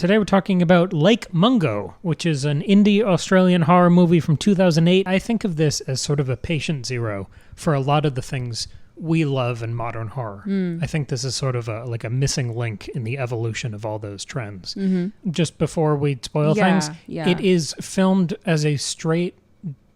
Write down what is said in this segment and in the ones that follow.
Today we're talking about Lake Mungo, which is an indie Australian horror movie from 2008. I think of this as sort of a patient zero for a lot of the things we love in modern horror. I think this is sort of a missing link in the evolution of all those trends. Just before we spoil things, it is filmed as a straight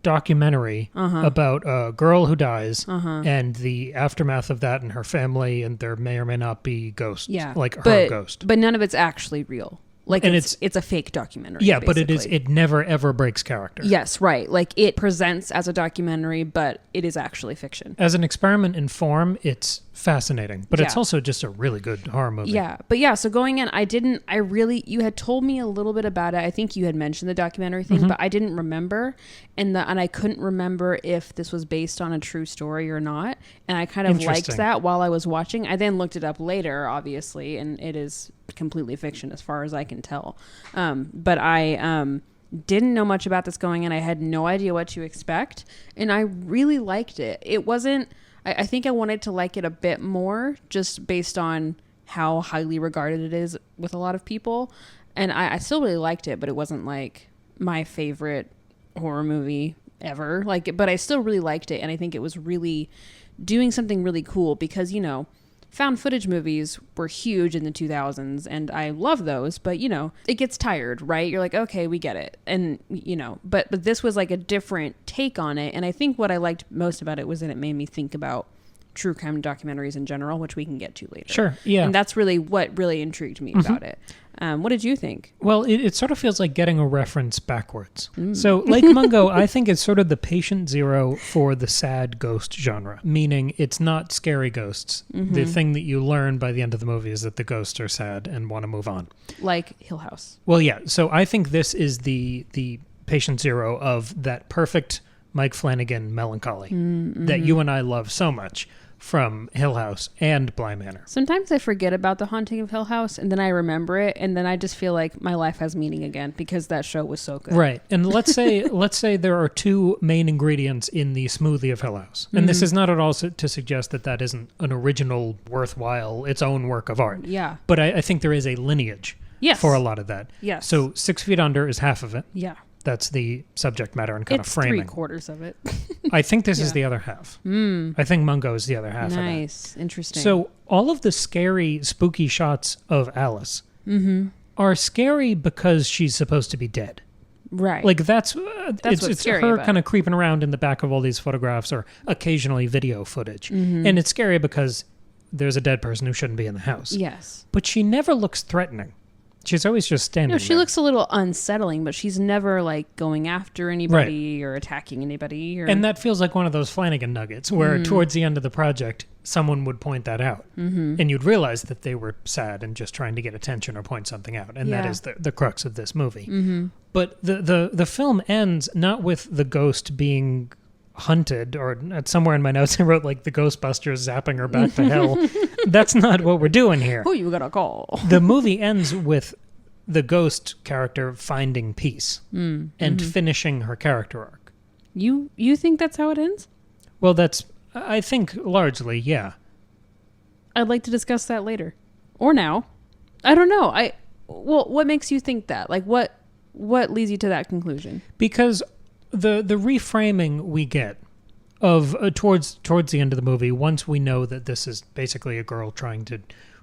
documentary about a girl who dies and the aftermath of that and her family, and there may or may not be ghosts, her ghost. But none of it's actually real. Like, and it's a fake documentary. Yeah, basically. But it never ever breaks character. Yes, right. Like, it presents as a documentary, but it is actually fiction. As an experiment in form, it's fascinating, but it's also just a really good horror movie. Yeah, but so going in, you had told me a little bit about it. I think you had mentioned the documentary thing, but I didn't remember, and I couldn't remember if this was based on a true story or not, and I kind of liked that while I was watching. I then looked it up later, obviously, and it is completely fiction as far as I can tell. But I didn't know much about this going in. I had no idea what to expect, and I really liked it. It wasn't... I think I wanted to like it a bit more just based on how highly regarded it is with a lot of people. And I still really liked it, but it wasn't like my favorite horror movie ever. But I still really liked it. And I think it was really doing something really cool because, found footage movies were huge in the 2000s and I love those, but it gets tired, right? You're like, okay, we get it. And but this was like a different take on it. And I think what I liked most about it was that it made me think about true crime documentaries in general, which we can get to later. Sure. Yeah. And that's really what really intrigued me about it. What did you think? Well, it sort of feels like getting a reference backwards. So Lake Mungo, I think, is sort of the patient zero for the sad ghost genre, meaning it's not scary ghosts. The thing that you learn by the end of the movie is that the ghosts are sad and want to move on. Like Hill House. Well, yeah. So I think this is the patient zero of that perfect Mike Flanagan melancholy that you and I love so much. From Hill House and Bly Manor. Sometimes I forget about The Haunting of Hill House, and then I remember it, and then I just feel like my life has meaning again because that show was so good. Right. And let's say there are two main ingredients in the smoothie of Hill House. And this is not at all to suggest that isn't an original, worthwhile, its own work of art. Yeah. But I think there is a lineage for a lot of that. Yes. So 6 Feet Under is half of it. Yeah. That's the subject matter and kind of framing. It's 3/4 of it. I think this is the other half. I think Mungo is the other half of that. Nice. Interesting. So all of the scary, spooky shots of Alice are scary because she's supposed to be dead. Right. Like that's it's her kind of creeping around in the back of all these photographs or occasionally video footage. And it's scary because there's a dead person who shouldn't be in the house. Yes. But she never looks threatening. She's always just standing there. She looks a little unsettling, but she's never like going after anybody or attacking anybody. And that feels like one of those Flanagan nuggets where towards the end of the project, someone would point that out. And you'd realize that they were sad and just trying to get attention or point something out. And that is the crux of this movie. But the film ends not with the ghost being hunted, or somewhere in my notes I wrote like the Ghostbusters zapping her back to hell. That's not what we're doing here. Who you gonna call? The movie ends with the ghost character finding peace and finishing her character arc. You think that's how it ends? Well, that's, I think, largely, yeah. I'd like to discuss that later. Or now. I don't know. What makes you think that? Like, what leads you to that conclusion? Because the reframing we get of towards the end of the movie, once we know that this is basically a girl trying to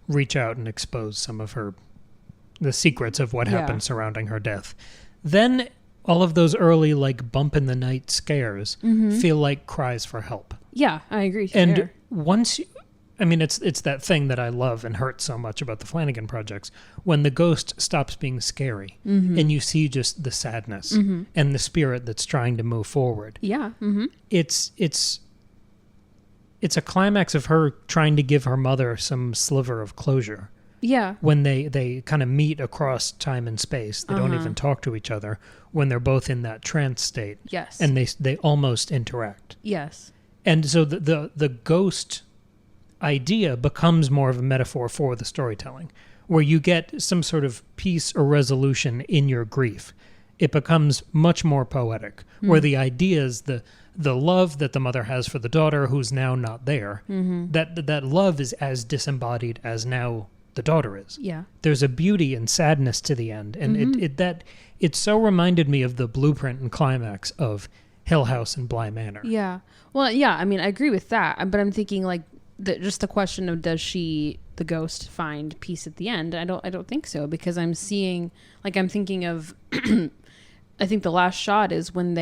reach out and expose some of the secrets of what happened surrounding her death, then all of those early like bump in the night scares feel like cries for help. Yeah, I agree. And once it's that thing that I love and hurts so much about the Flanagan projects, when the ghost stops being scary and you see just the sadness and the spirit that's trying to move forward. Yeah. It's a climax of her trying to give her mother some sliver of closure. Yeah. When they kind of meet across time and space. They don't even talk to each other when they're both in that trance state. Yes. And they almost interact. Yes. And so the ghost idea becomes more of a metaphor for the storytelling, where you get some sort of peace or resolution in your grief. It becomes much more poetic, where the idea is the love that the mother has for the daughter who's now not there, that love is as disembodied as now the daughter is. Yeah. There's a beauty and sadness to the end, and it so reminded me of the blueprint and climax of Hill House and Bly Manor. Yeah. Well, yeah, I mean, I agree with that, but I'm thinking like just the question of does the ghost find peace at the end? I don't think so, because I'm thinking of I think the last shot is when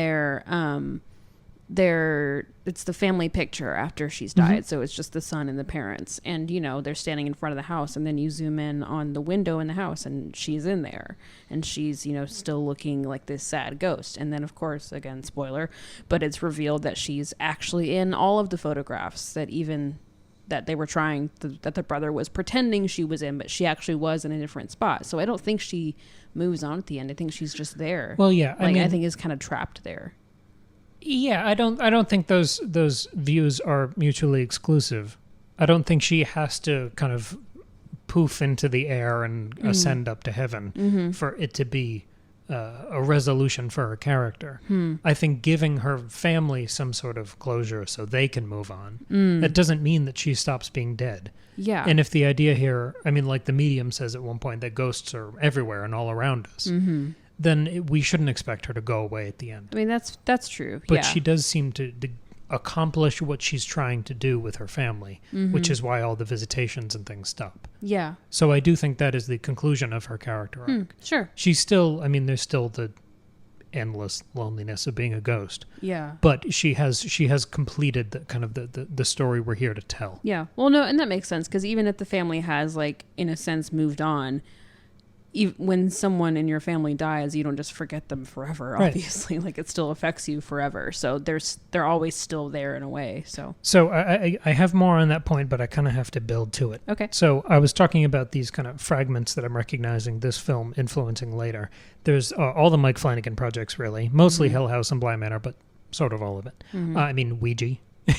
it's the family picture after she's died. So it's just the son and the parents, and they're standing in front of the house, and then you zoom in on the window in the house and she's in there, and she's still looking like this sad ghost. And then of course, again, spoiler, but it's revealed that she's actually in all of the photographs that they were that the brother was pretending she was in, but she actually was in a different spot. So I don't think she moves on at the end. I think she's just there. Well, yeah, I think is kind of trapped there. Yeah, I don't think those views are mutually exclusive. I don't think she has to kind of poof into the air and ascend up to heaven for it to be a resolution for her character. I think giving her family some sort of closure so they can move on, that doesn't mean that she stops being dead. Yeah. And if the idea here, I mean, like the medium says at one point that ghosts are everywhere and all around us, then we shouldn't expect her to go away at the end. I mean, that's true. But she does seem to accomplish what she's trying to do with her family, which is why all the visitations and things stop. Yeah. So I do think that is the conclusion of her character arc. Sure. She's still, I mean, there's still the endless loneliness of being a ghost. Yeah. But she has completed the kind of the story we're here to tell. Yeah. Well, no, and that makes sense, because even if the family has, like, in a sense, moved on, when someone in your family dies, you don't just forget them forever, obviously. Right. Like, it still affects you forever. So they're always still there in a way. So I have more on that point, but I kind of have to build to it. Okay. So I was talking about these kind of fragments that I'm recognizing this film influencing later. There's all the Mike Flanagan projects, really. Mostly Hill House and Bly Manor, but sort of all of it. I mean, Ouija.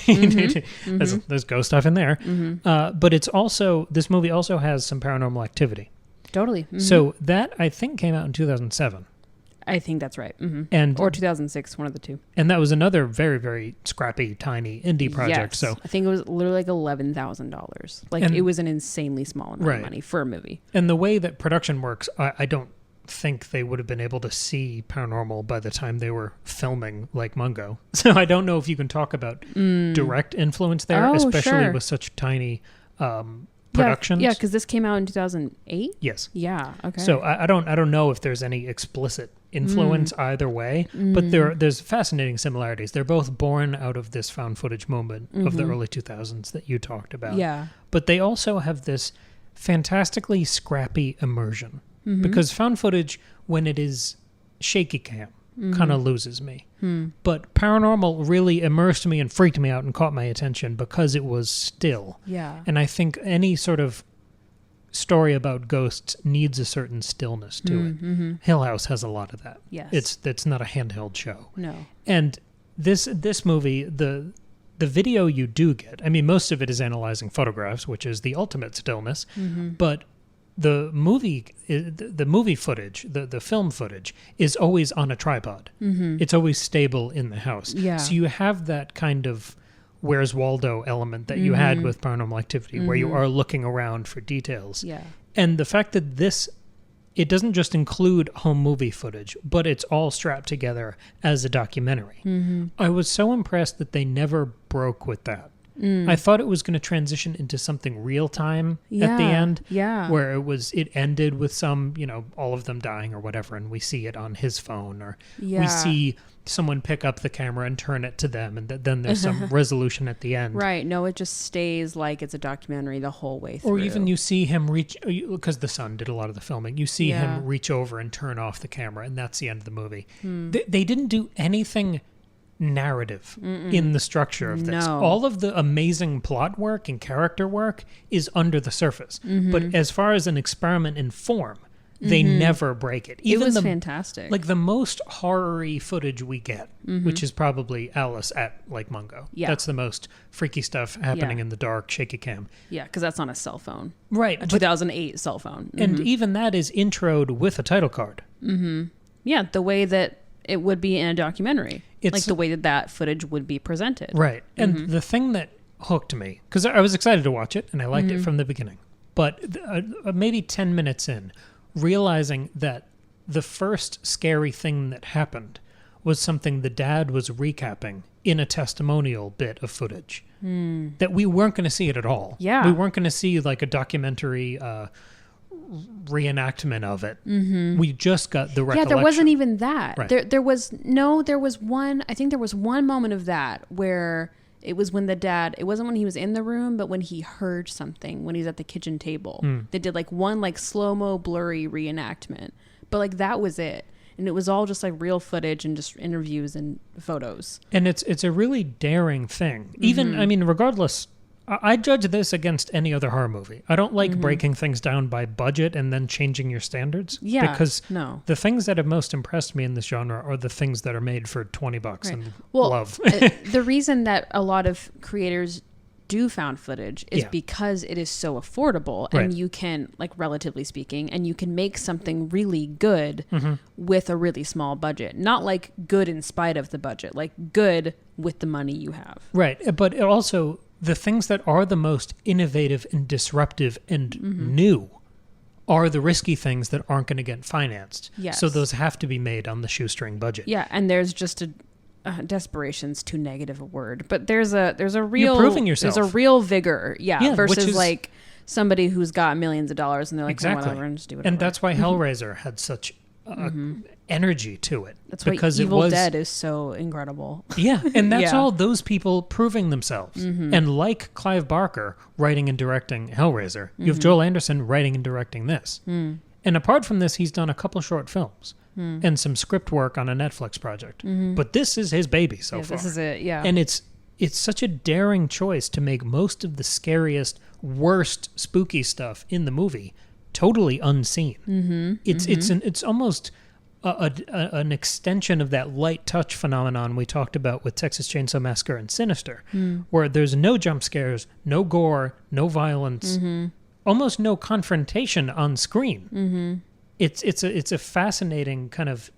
There's ghost stuff in there. But it's also, this movie also has some Paranormal Activity. Totally. So that, I think, came out in 2007. I think that's right. Or 2006, one of the two. And that was another very, very scrappy, tiny indie project. Yes. So I think it was literally like $11,000. Like, it was an insanely small amount of money for a movie. And the way that production works, I don't think they would have been able to see paranormal by the time they were filming like Mungo. So I don't know if you can talk about direct influence there, especially with such tiny productions. Yeah, because this came out in 2008. Yes. Yeah. Okay. So I don't know if there's any explicit influence either way, but there's fascinating similarities. They're both born out of this found footage moment of the early 2000s that you talked about. Yeah. But they also have this fantastically scrappy immersion, because found footage, when it is shaky cam, kind of loses me. But paranormal really immersed me and freaked me out and caught my attention because it was still. Yeah. And I think any sort of story about ghosts needs a certain stillness to it. Hill House has a lot of that. Yes. It's not a handheld show. No. And this movie, the video you do get, I mean, most of it is analyzing photographs, which is the ultimate stillness, but the movie footage, the film footage, is always on a tripod. It's always stable in the house. Yeah. So you have that kind of Where's Waldo element that you had with Paranormal Activity, where you are looking around for details. Yeah. And the fact that it doesn't just include home movie footage, but it's all strapped together as a documentary. I was so impressed that they never broke with that. I thought it was going to transition into something real time at the end, where it ended with some, all of them dying or whatever, and we see it on his phone, or we see someone pick up the camera and turn it to them, and then there's some resolution at the end. Right. No, it just stays like it's a documentary the whole way through. Or even you see him reach, because the son did a lot of the filming, you see him reach over and turn off the camera, and that's the end of the movie. They didn't do anything narrative in the structure of this. No. All of the amazing plot work and character work is under the surface. But as far as an experiment in form, they never break it. Even it was fantastic. Like the most horror-y footage we get, which is probably Alice at Lake Mungo. Yeah. That's the most freaky stuff happening in the dark, shaky cam. Yeah, because that's on a cell phone. Right. A 2008 cell phone. And even that is introed with a title card. Yeah, the way that it would be in a documentary. It's like the way that footage would be presented. Right. And the thing that hooked me, because I was excited to watch it and I liked it from the beginning. but maybe 10 minutes in, realizing that the first scary thing that happened was something the dad was recapping in a testimonial bit of footage. That we weren't going to see it at all. Yeah. We weren't going to see like a documentary reenactment of it. We just got the recollection. Yeah, there wasn't even that. Right. There was one, I think there was one moment of that where it was when the dad, it wasn't when he was in the room, but when he heard something, when he's at the kitchen table. They did like one like slow-mo blurry reenactment. But like that was it. And it was all just like real footage and just interviews and photos. And it's a really daring thing. Even, I mean, regardless, I judge this against any other horror movie. I don't like breaking things down by budget and then changing your standards. Yeah. Because the things that have most impressed me in this genre are the things that are made for $20 and love. The reason that a lot of creators do found footage is because it is so affordable and you can, like relatively speaking, and you can make something really good with a really small budget. Not like good in spite of the budget, like good with the money you have. Right. But also the things that are the most innovative and disruptive and new are the risky things that aren't going to get financed. Yes. So those have to be made on the shoestring budget. Yeah, and there's just a desperation's too negative a word, but there's a real, you're proving yourself. There's a real vigor, versus is, like somebody who's got millions of dollars and they're like, exactly. oh, whatever, and just do whatever. And that's why Hellraiser had such energy to it. That's because why Evil Dead is so incredible. Yeah, and that's all those people proving themselves. And like Clive Barker writing and directing Hellraiser, you have Joel Anderson writing and directing this. And apart from this, he's done a couple short films. And some script work on a Netflix project. But this is his baby so far. This is it, yeah. And it's such a daring choice to make most of the scariest, worst, spooky stuff in the movie totally unseen. It's almost an extension of that light touch phenomenon we talked about with Texas Chainsaw Massacre and Sinister, where there's no jump scares, no gore, no violence, almost no confrontation on screen. It's a fascinating kind of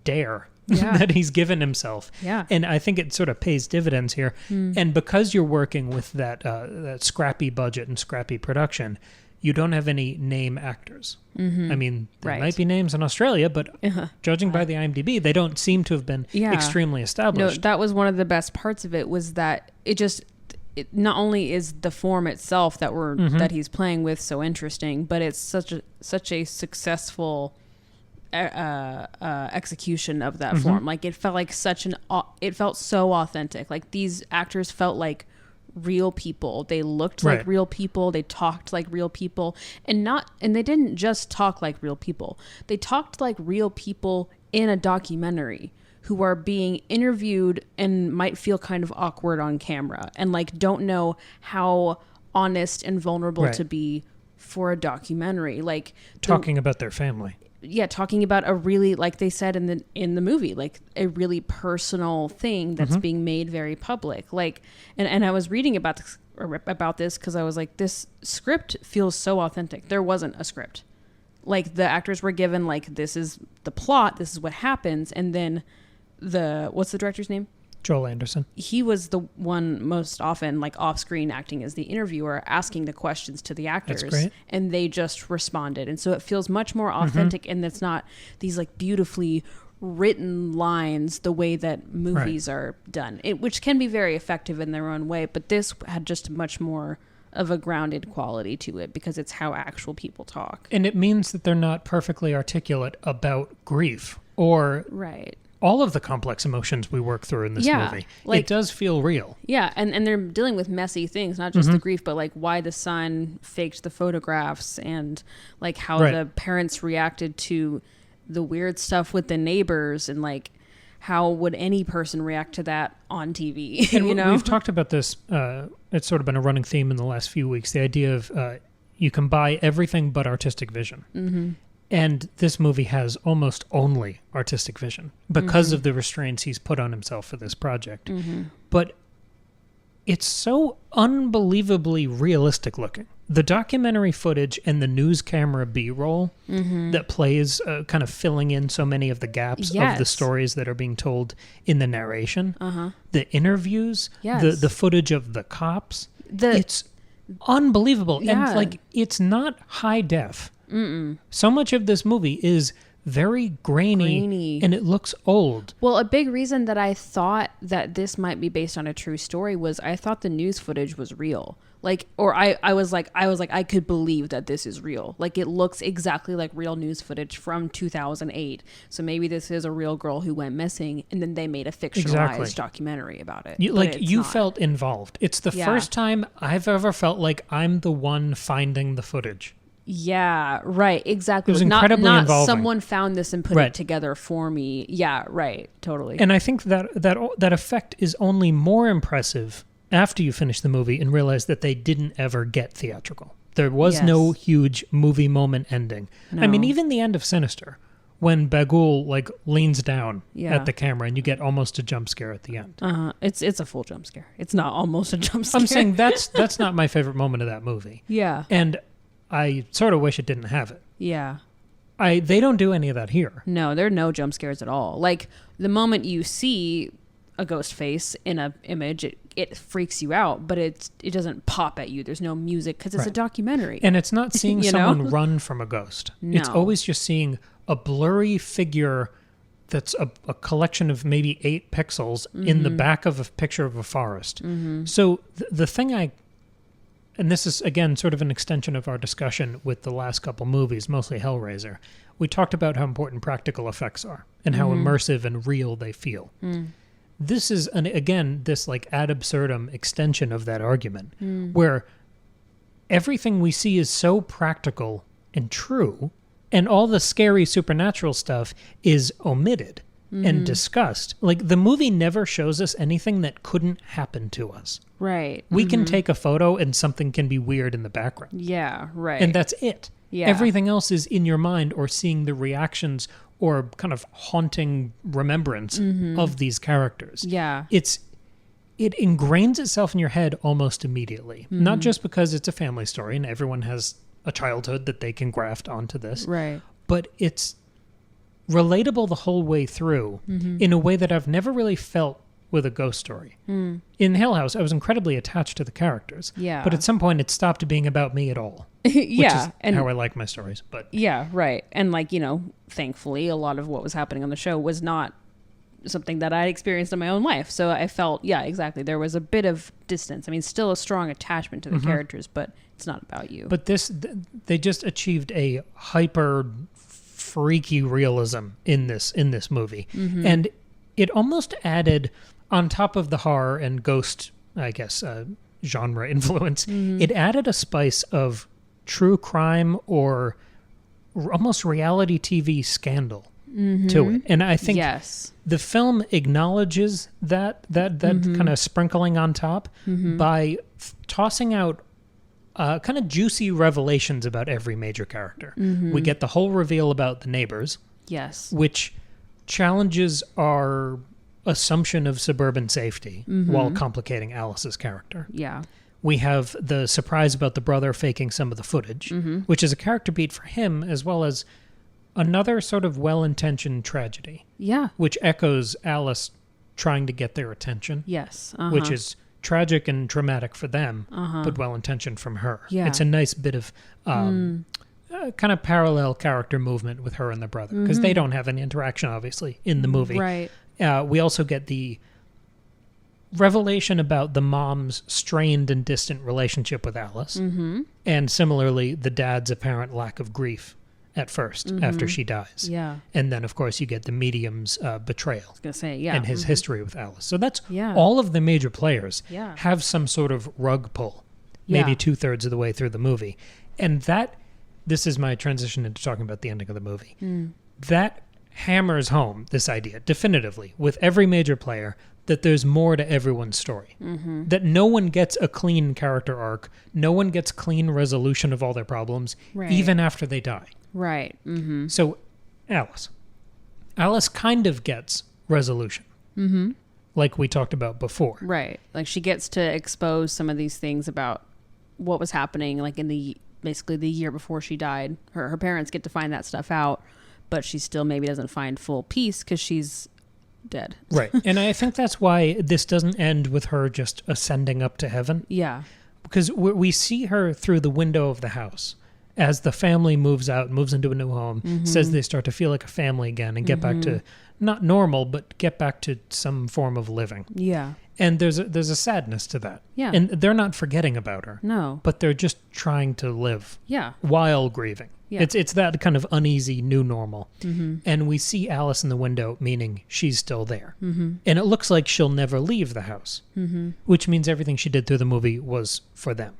dare that he's given himself. Yeah. And I think it sort of pays dividends here. And because you're working with that scrappy budget and scrappy production, you don't have any name actors. I mean, there might be names in Australia, but judging by the IMDb, they don't seem to have been extremely established. No, that was one of the best parts of it, was that it not only is the form itself that that he's playing with so interesting, but it's such a successful execution of that form. Like it felt like it felt so authentic. Like these actors felt like real people. They looked like real people. They talked like real people, and they didn't just talk like real people. They talked like real people in a documentary, who are being interviewed and might feel kind of awkward on camera and like don't know how honest and vulnerable to be for a documentary. Like talking about their family. Yeah, talking about a really, like they said in the movie, like a really personal thing that's being made very public. Like, and I was reading about this because I was like, this script feels so authentic. There wasn't a script. Like the actors were given like, this is the plot, this is what happens, and then what's the director's name? Joel Anderson. He was the one most often like off screen acting as the interviewer, asking the questions to the actors. That's great. And they just responded. And so it feels much more authentic, and it's not these like beautifully written lines the way that movies are done, which can be very effective in their own way. But this had just much more of a grounded quality to it because it's how actual people talk. And it means that they're not perfectly articulate about grief or all of the complex emotions we work through in this movie. Like, it does feel real. Yeah, and they're dealing with messy things, not just the grief, but like why the son faked the photographs, and like how the parents reacted to the weird stuff with the neighbors, and like how would any person react to that on TV? And we've talked about this. It's sort of been a running theme in the last few weeks, the idea of you can buy everything but artistic vision. And this movie has almost only artistic vision because of the restraints he's put on himself for this project. But it's so unbelievably realistic looking. The documentary footage and the news camera B-roll that plays kind of filling in so many of the gaps of the stories that are being told in the narration. The interviews, the footage of the cops. unbelievable. Yeah. And like, it's not high def. So much of this movie is very grainy and it looks old. Well, a big reason that I thought that this might be based on a true story was I thought the news footage was real. Like, or I was like, I could believe that this is real. Like, it looks exactly like real news footage from 2008. So maybe this is a real girl who went missing, and then they made a fictionalized documentary about it. You felt involved. It's the first time I've ever felt like I'm the one finding the footage. Yeah, right. Exactly. It was incredibly not involving. Someone found this and put it together for me. Yeah, right. Totally. And I think that effect is only more impressive after you finish the movie and realize that they didn't ever get theatrical. There was no huge movie moment ending. No. I mean, even the end of Sinister, when Bagul like leans down at the camera and you get almost a jump scare at the end. It's a full jump scare. It's not almost a jump scare. I'm saying that's not my favorite moment of that movie. Yeah. And I sort of wish it didn't have it. Yeah. They don't do any of that here. No, there are no jump scares at all. Like, the moment you see a ghost face in an image, it freaks you out, but it doesn't pop at you. There's no music because it's a documentary. And it's not seeing someone run from a ghost. No. It's always just seeing a blurry figure that's a collection of maybe 8 pixels in the back of a picture of a forest. So the thing and this is, again, sort of an extension of our discussion with the last couple movies, mostly Hellraiser. We talked about how important practical effects are and how immersive and real they feel. This is, again, this like ad absurdum extension of that argument, where everything we see is so practical and true, and all the scary supernatural stuff is omitted and discussed. Like, the movie never shows us anything that couldn't happen to us. Right. We can take a photo and something can be weird in the background. Yeah, right. And that's it. Yeah. Everything else is in your mind or seeing the reactions or kind of haunting remembrance of these characters. Yeah. It ingrains itself in your head almost immediately. Not just because it's a family story and everyone has a childhood that they can graft onto this. Right. But it's relatable the whole way through in a way that I've never really felt with a ghost story. In Hill House, I was incredibly attached to the characters. Yeah. But at some point, it stopped being about me at all. Yeah. Which is and how I like my stories. But yeah, right. And like, thankfully, a lot of what was happening on the show was not something that I experienced in my own life. So I felt, yeah, exactly. There was a bit of distance. I mean, still a strong attachment to the characters, but it's not about you. But they just achieved a hyper freaky realism in this movie. And it almost added, on top of the horror and ghost, I guess, genre influence, it added a spice of true crime or almost reality TV scandal to it. And I think the film acknowledges that kind of sprinkling on top by tossing out kind of juicy revelations about every major character. We get the whole reveal about the neighbors. Yes. Which challenges our assumption of suburban safety while complicating Alice's character. Yeah. We have the surprise about the brother faking some of the footage, which is a character beat for him, as well as another sort of well-intentioned tragedy. Yeah. Which echoes Alice trying to get their attention. Yes. Which is tragic and traumatic for them, but well-intentioned from her. Yeah. It's a nice bit of kind of parallel character movement with her and the brother, because they don't have any interaction, obviously, in the movie. Right. We also get the revelation about the mom's strained and distant relationship with Alice, and similarly, the dad's apparent lack of grief at first after she dies. Yeah. And then, of course, you get the medium's betrayal. I was going to say, yeah. And his history with Alice. So that's all of the major players have some sort of rug pull, maybe 2/3 of the way through the movie. And this is my transition into talking about the ending of the movie. That hammers home this idea definitively with every major player that there's more to everyone's story. That no one gets a clean character arc. No one gets clean resolution of all their problems, even after they die. Right. So Alice kind of gets resolution. Like we talked about before. Right. Like, she gets to expose some of these things about what was happening, like basically the year before she died. Her parents get to find that stuff out, but she still maybe doesn't find full peace because she's dead. Right. And I think that's why this doesn't end with her just ascending up to heaven. Yeah. because we see her through the window of the house as the family moves out, moves into a new home, says they start to feel like a family again and get back to not normal, but get back to some form of living. Yeah. And there's a sadness to that. Yeah. And they're not forgetting about her. No. But they're just trying to live. Yeah. While grieving. Yeah. It's that kind of uneasy new normal. And we see Alice in the window, meaning she's still there. And it looks like she'll never leave the house, which means everything she did through the movie was for them.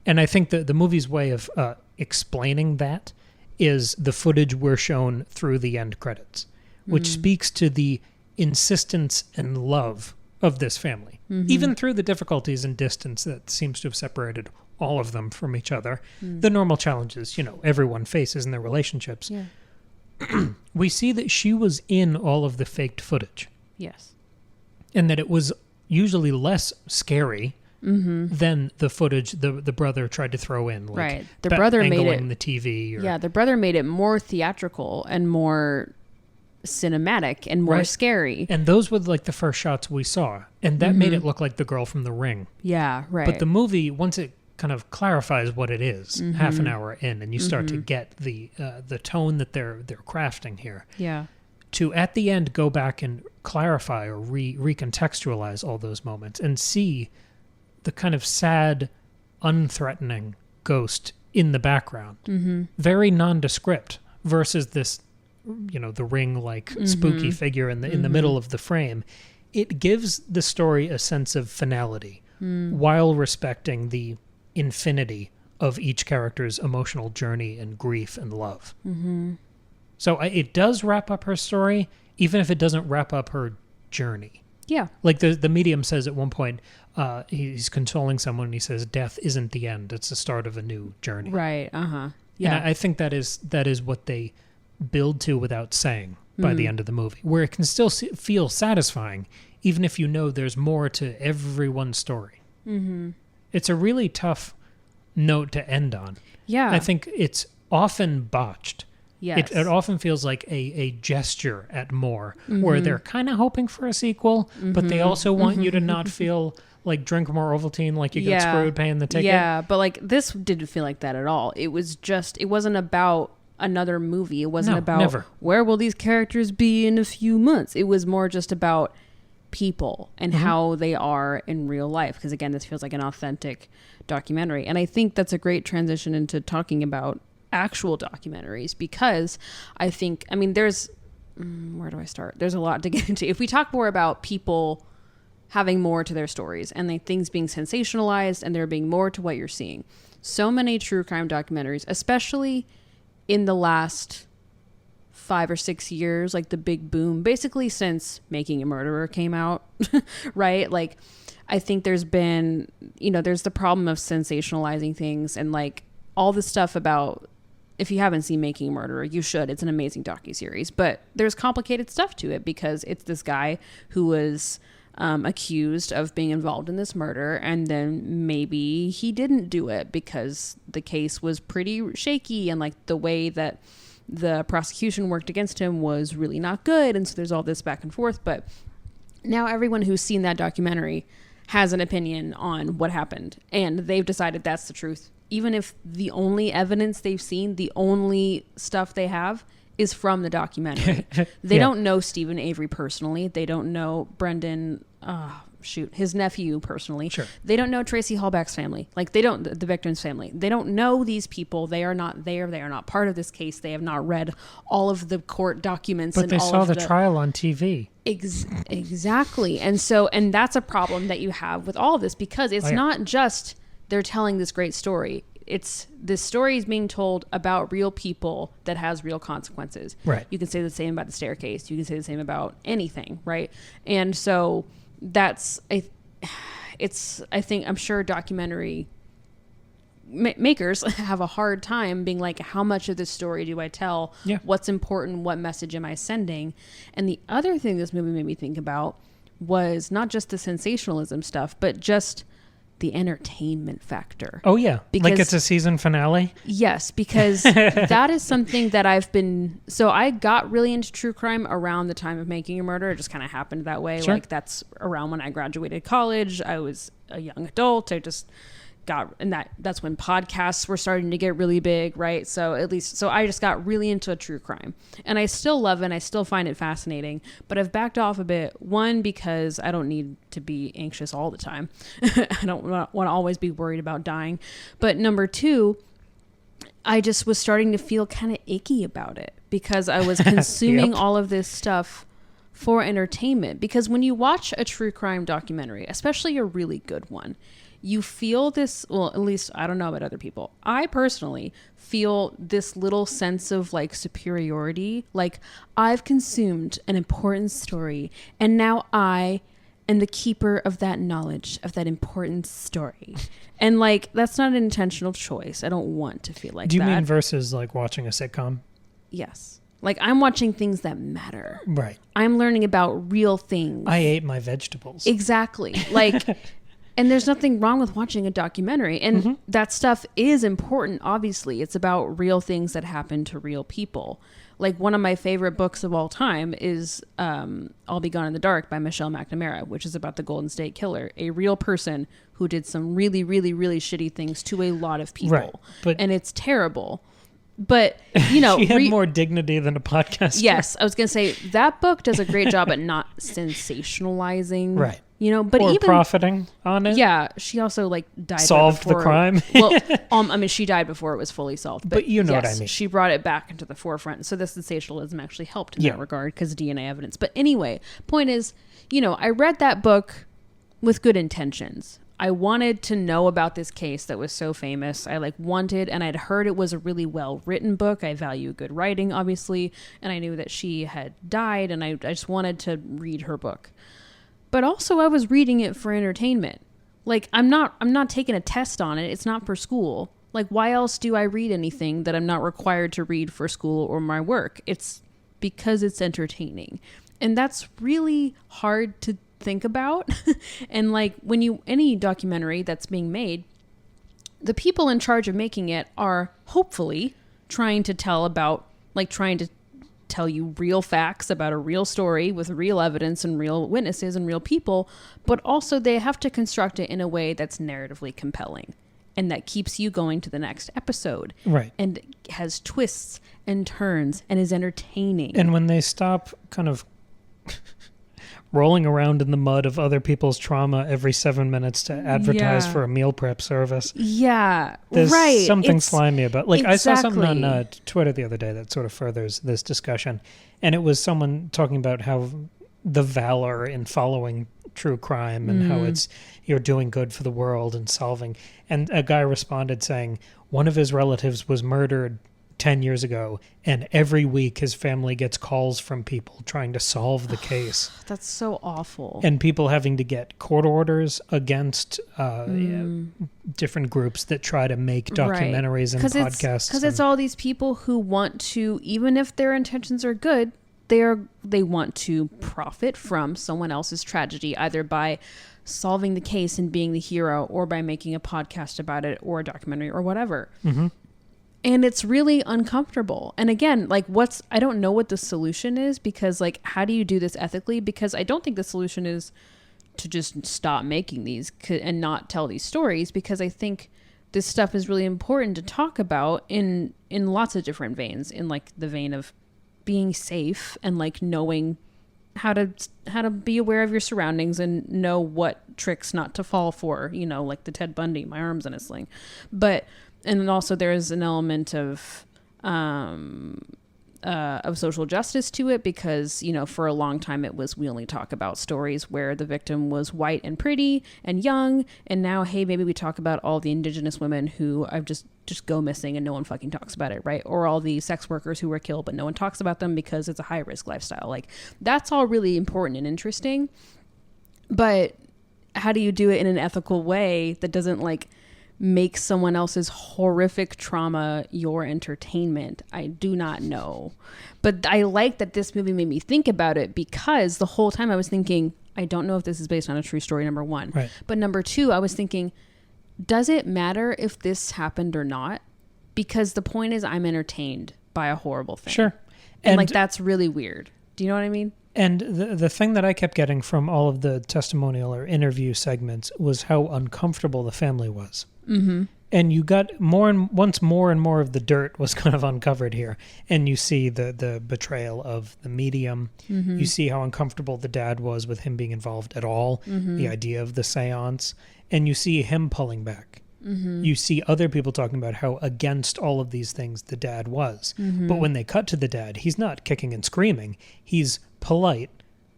And I think that the movie's way of explaining that is the footage we're shown through the end credits, which speaks to the insistence and love of this family, even through the difficulties and distance that seems to have separated all of them from each other, the normal challenges, everyone faces in their relationships. Yeah. We see that she was in all of the faked footage. Yes. And that it was usually less scary than the footage the brother tried to throw in. Like right. The brother made it the TV. Yeah, the brother made it more theatrical and more cinematic and more scary. And those were like the first shots we saw. And that made it look like the girl from The Ring. Yeah, right. But the movie, once it kind of clarifies what it is, half an hour in, and you start to get the tone that they're crafting here. Yeah. To at the end go back and clarify or recontextualize all those moments and see the kind of sad, unthreatening ghost in the background. Very nondescript versus this, the Ring-like spooky figure in the middle of the frame. It gives the story a sense of finality while respecting the infinity of each character's emotional journey and grief and love. So it does wrap up her story, even if it doesn't wrap up her journey. Yeah. Like the medium says at one point, he's consoling someone and he says, death isn't the end, it's the start of a new journey. Right, Yeah. And I think that is what they build to without saying by the end of the movie, where it can still feel satisfying, even if you know there's more to everyone's story. It's a really tough note to end on. Yeah. I think it's often botched. Yes. It often feels like a gesture at more, where they're kind of hoping for a sequel, but they also want you to not feel like drink more Ovaltine, like you get screwed paying the ticket. Yeah, but like this didn't feel like that at all. It wasn't about another movie. It wasn't about where will these characters be in a few months. It was more just about people and how they are in real life. Because again, this feels like an authentic documentary. And I think that's a great transition into talking about actual documentaries, because I think, there's, where do I start? There's a lot to get into. If we talk more about people having more to their stories and things being sensationalized and there being more to what you're seeing. So many true crime documentaries, especially in the last 5 or 6 years, like the big boom, basically since Making a Murderer came out, right? Like, I think there's been, there's the problem of sensationalizing things and like all the stuff about, if you haven't seen Making a Murderer, you should. It's an amazing docuseries, but there's complicated stuff to it because it's this guy who was accused of being involved in this murder, and then maybe he didn't do it because the case was pretty shaky and like the way that the prosecution worked against him was really not good, and so there's all this back and forth. But now everyone who's seen that documentary has an opinion on what happened, and they've decided that's the truth, even if the only evidence they've seen, the only stuff they have is from the documentary. They don't know Stephen Avery personally. They don't know Brendan, his nephew personally. Sure. They don't know Tracy Hallback's family. Like, they don't, the victim's family. They don't know these people. They are not there. They are not part of this case. They have not read all of the court documents. But they saw the trial on TV. Exactly. And that's a problem that you have with all of this, because it's not just they're telling this great story. It's this story is being told about real people that has real consequences. Right. You can say the same about The Staircase. You can say the same about anything, right? And so that's I'm sure documentary makers have a hard time being like, how much of this story do I tell? Yeah. What's important? What message am I sending? And the other thing this movie made me think about was not just the sensationalism stuff, but just the entertainment factor. Oh yeah, because, like it's a season finale? Yes, because that is something that so I got really into true crime around the time of Making a Murder. It just kind of happened that way. Sure. Like that's around when I graduated college. I was a young adult. I just that's when podcasts were starting to get really big, right? So I just got really into true crime, and I still love it and I still find it fascinating, but I've backed off a bit. One, because I don't need to be anxious all the time. I don't want to always be worried about dying. But number two, I just was starting to feel kind of icky about it because I was consuming Yep. all of this stuff for entertainment. Because when you watch a true crime documentary, especially a really good one, you feel this, well, at least I don't know about other people. I personally feel this little sense of like superiority. Like, I've consumed an important story and now I am the keeper of that knowledge, of that important story. And like, that's not an intentional choice. I don't want to feel like that. Do you mean versus like watching a sitcom? Yes. Like, I'm watching things that matter. Right. I'm learning about real things. I ate my vegetables. Exactly. Like, and there's nothing wrong with watching a documentary. And that stuff is important, obviously. It's about real things that happen to real people. Like, one of my favorite books of all time is I'll Be Gone in the Dark by Michelle McNamara, which is about the Golden State Killer, a real person who did some really, really, really shitty things to a lot of people. Right. But and it's terrible. But, you know, she had more dignity than a podcast. Yes, I was going to say that book does a great job at not sensationalizing. Right. You know, but or even profiting on it. Yeah, she also like died Solved before, the crime. Well, I mean, she died before it was fully solved. But you know yes, what I mean. She brought it back into the forefront. So the sensationalism actually helped in Yeah. that regard because DNA evidence. But anyway, point is, you know, I read that book with good intentions. I wanted to know about this case that was so famous. I like wanted, and I'd heard it was a really well written book. I value good writing, obviously, and I knew that she had died, and I just wanted to read her book. But also, I was reading it for entertainment. Like, I'm not taking a test on it. It's not for school. Like, why else do I read anything that I'm not required to read for school or my work? It's because it's entertaining, and that's really hard to think about. And like, when any documentary that's being made, the people in charge of making it are hopefully trying to tell you real facts about a real story with real evidence and real witnesses and real people, but also they have to construct it in a way that's narratively compelling and that keeps you going to the next episode. Right. And has twists and turns and is entertaining. And when they stop kind of rolling around in the mud of other people's trauma every 7 minutes to advertise for a meal prep service. Yeah, There's right. something slimy about. Like, I saw something Exactly. on Twitter the other day that sort of furthers this discussion, and it was someone talking about how the valor in following true crime and how you're doing good for the world and solving. And a guy responded saying one of his relatives was murdered 10 years ago, and every week his family gets calls from people trying to solve the case. That's so awful. And people having to get court orders against different groups that try to make documentaries and podcasts. Because it's all these people who want to, even if their intentions are good, they want to profit from someone else's tragedy, either by solving the case and being the hero, or by making a podcast about it, or a documentary, or whatever. Mm-hmm. And it's really uncomfortable. And again, like, I don't know what the solution is, because like, how do you do this ethically? Because I don't think the solution is to just stop making these and not tell these stories, because I think this stuff is really important to talk about in lots of different veins, in like the vein of being safe and like knowing how to be aware of your surroundings and know what tricks not to fall for, you know, like the Ted Bundy, my arm's in a sling. And then also there is an element of social justice to it, because, you know, for a long time we only talk about stories where the victim was white and pretty and young, and now, hey, maybe we talk about all the indigenous women who have just go missing and no one fucking talks about it, right? Or all the sex workers who were killed but no one talks about them because it's a high risk lifestyle. Like, that's all really important and interesting, but how do you do it in an ethical way that doesn't like make someone else's horrific trauma your entertainment? I do not know. But I like that this movie made me think about it, because the whole time I was thinking, I don't know if this is based on a true story, number one. Right. But number two, I was thinking, does it matter if this happened or not? Because the point is, I'm entertained by a horrible thing. Sure. And like, that's really weird. Do you know what I mean? And the thing that I kept getting from all of the testimonial or interview segments was how uncomfortable the family was. And you got once more and more of the dirt was kind of uncovered here. And you see the betrayal of the medium. You see how uncomfortable the dad was with him being involved at all, the idea of the seance. And you see him pulling back. You see other people talking about how against all of these things the dad was. But when they cut to the dad, he's not kicking and screaming. He's polite,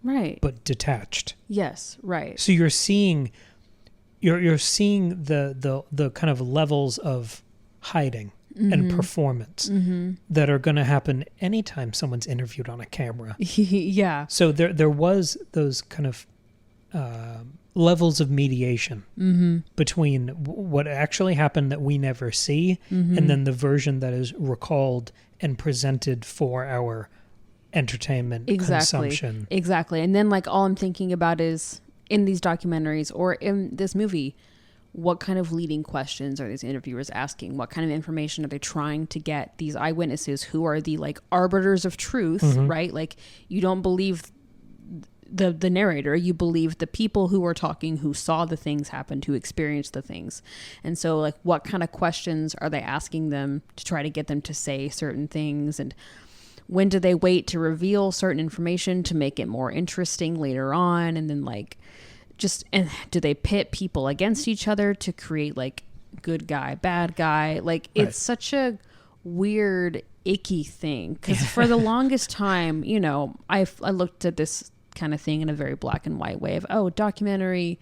right, but detached. Yes, right. So you're seeing the kind of levels of hiding and performance that are going to happen anytime someone's interviewed on a camera. Yeah. So there was those kind of levels of mediation between what actually happened that we never see and then the version that is recalled and presented for our entertainment consumption. Exactly. And then like all I'm thinking about is in these documentaries or in this movie, what kind of leading questions are these interviewers asking? What kind of information are they trying to get these eyewitnesses who are the like arbiters of truth, right? Like you don't believe the narrator, you believe the people who are talking, who saw the things happen, who experienced the things. And so like what kind of questions are they asking them to try to get them to say certain things? And when do they wait to reveal certain information to make it more interesting later on? And then like and do they pit people against each other to create like good guy, bad guy? Like it's such a weird, icky thing. Because for the longest time, you know, I looked at this kind of thing in a very black and white way of, documentary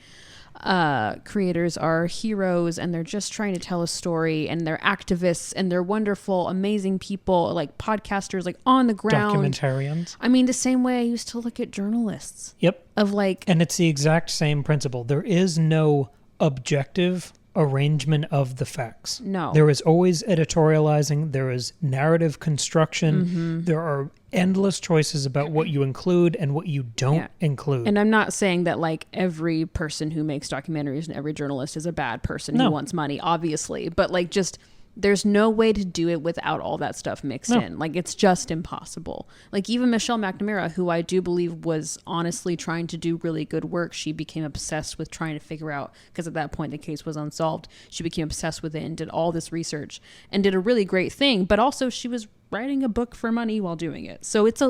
creators are heroes and they're just trying to tell a story and they're activists and they're wonderful, amazing people, like podcasters, like on the ground. Documentarians. I mean, the same way I used to look at journalists. Yep. Of like... And it's the exact same principle. There is no objective arrangement of the facts. No. There is always editorializing. There is narrative construction. There are endless choices about what you include and what you don't include. And I'm not saying that like every person who makes documentaries and every journalist is a bad person who wants money, obviously. But like just there's no way to do it without all that stuff mixed in. Like it's just impossible. Like even Michelle McNamara, who I do believe was honestly trying to do really good work, she became obsessed with trying to figure out, because at that point the case was unsolved. She became obsessed with it and did all this research and did a really great thing. But also she was writing a book for money while doing it. So it's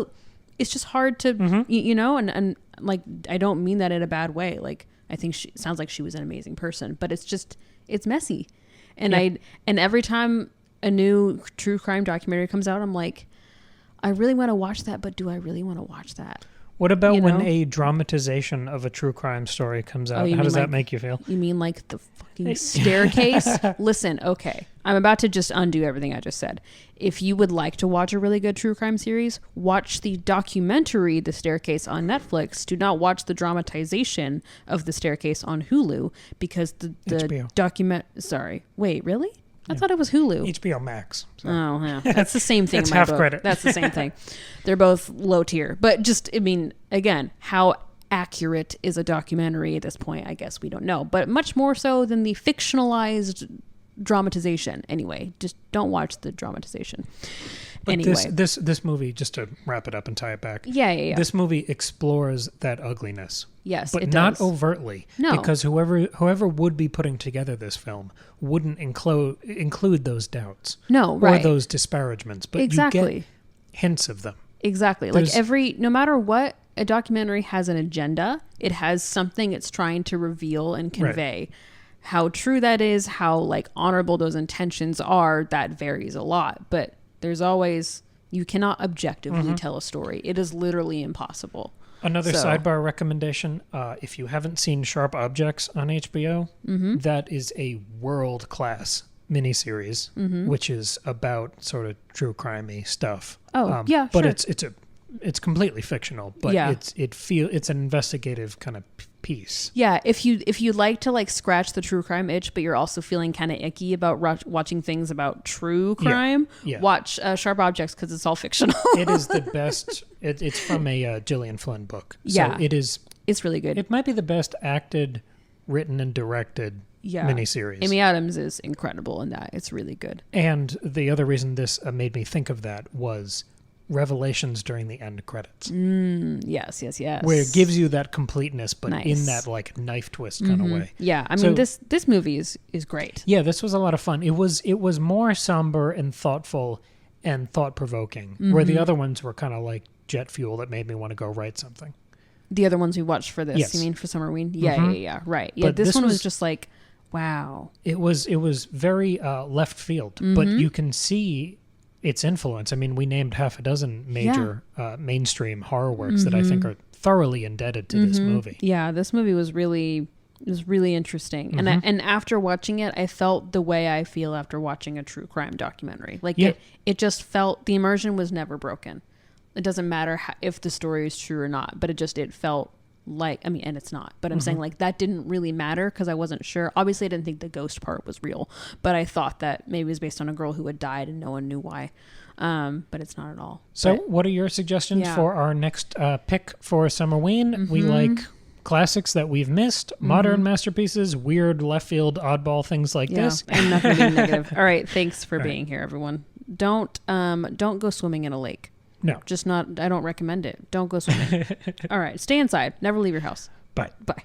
just hard to, you know, and like, I don't mean that in a bad way. Like, I think it sounds like she was an amazing person, but it's messy. And and every time a new true crime documentary comes out, I'm like, I really want to watch that, but do I really want to watch that? What about when a dramatization of a true crime story comes out? How does that make you feel? You mean like the fucking staircase? Listen, okay. I'm about to just undo everything I just said. If you would like to watch a really good true crime series, watch the documentary The Staircase on Netflix. Do not watch the dramatization of The Staircase on Hulu, because the Sorry. Wait, really? I thought it was Hulu. HBO Max. So. Oh, yeah. That's the same thing. That's in my half book. credit. That's the same thing. They're both low tier. But just, I mean, again, how accurate is a documentary at this point? I guess we don't know. But much more so than the fictionalized dramatization. Anyway, just don't watch the dramatization. But anyway. This movie, just to wrap it up and tie it back. Yeah. This movie explores that ugliness. Yes, but it not does. Overtly. No. Because whoever would be putting together this film wouldn't include those doubts. No, right. Or those disparagements. But exactly. You get hints of them. Exactly. Like no matter what, a documentary has an agenda. It has something it's trying to reveal and convey. Right. How true that is, how like honorable those intentions are, that varies a lot. But there's always, you cannot objectively tell a story. It is literally impossible. Another sidebar recommendation, if you haven't seen Sharp Objects on HBO, that is a world-class miniseries, which is about sort of true crimey stuff. Oh, but sure. it's completely fictional, but it's an investigative kind of piece. Yeah, if you like to like scratch the true crime itch, but you're also feeling kind of icky about watching things about true crime, watch Sharp Objects, because it's all fictional. It is the best. It's from a Gillian Flynn book. So it's really good. It might be the best acted, written, and directed miniseries. Amy Adams is incredible in that. It's really good. And the other reason this made me think of that was revelations during the end credits. Yes. Where it gives you that completeness, but Nice. in that like knife twist kind of way. Yeah, I mean, this movie is great. Yeah, this was a lot of fun. It was more somber and thoughtful and thought-provoking, where the other ones were kind of like jet fuel that made me want to go write something. The other ones we watched for this, Yes. you mean for Summerween? Yeah, right. Yeah, But this one was just like, wow. It was very left field, but you can see its influence. I mean, we named half a dozen major mainstream horror works that I think are thoroughly indebted to this movie. Yeah, this movie was really interesting. And after watching it, I felt the way I feel after watching a true crime documentary. Like it just felt, the immersion was never broken. It doesn't matter if the story is true or not, but it felt like, I mean, and it's not, but I'm saying like that didn't really matter because I wasn't sure. Obviously I didn't think the ghost part was real, but I thought that maybe it was based on a girl who had died and no one knew why. But it's not at all. So what are your suggestions for our next pick for Summerween? We like classics that we've missed, modern masterpieces, weird left field oddball things like this. And nothing being negative. All right. Thanks for being here, everyone. Don't go swimming in a lake. No. I don't recommend it. Don't go swimming. All right. Stay inside. Never leave your house. Bye. Bye.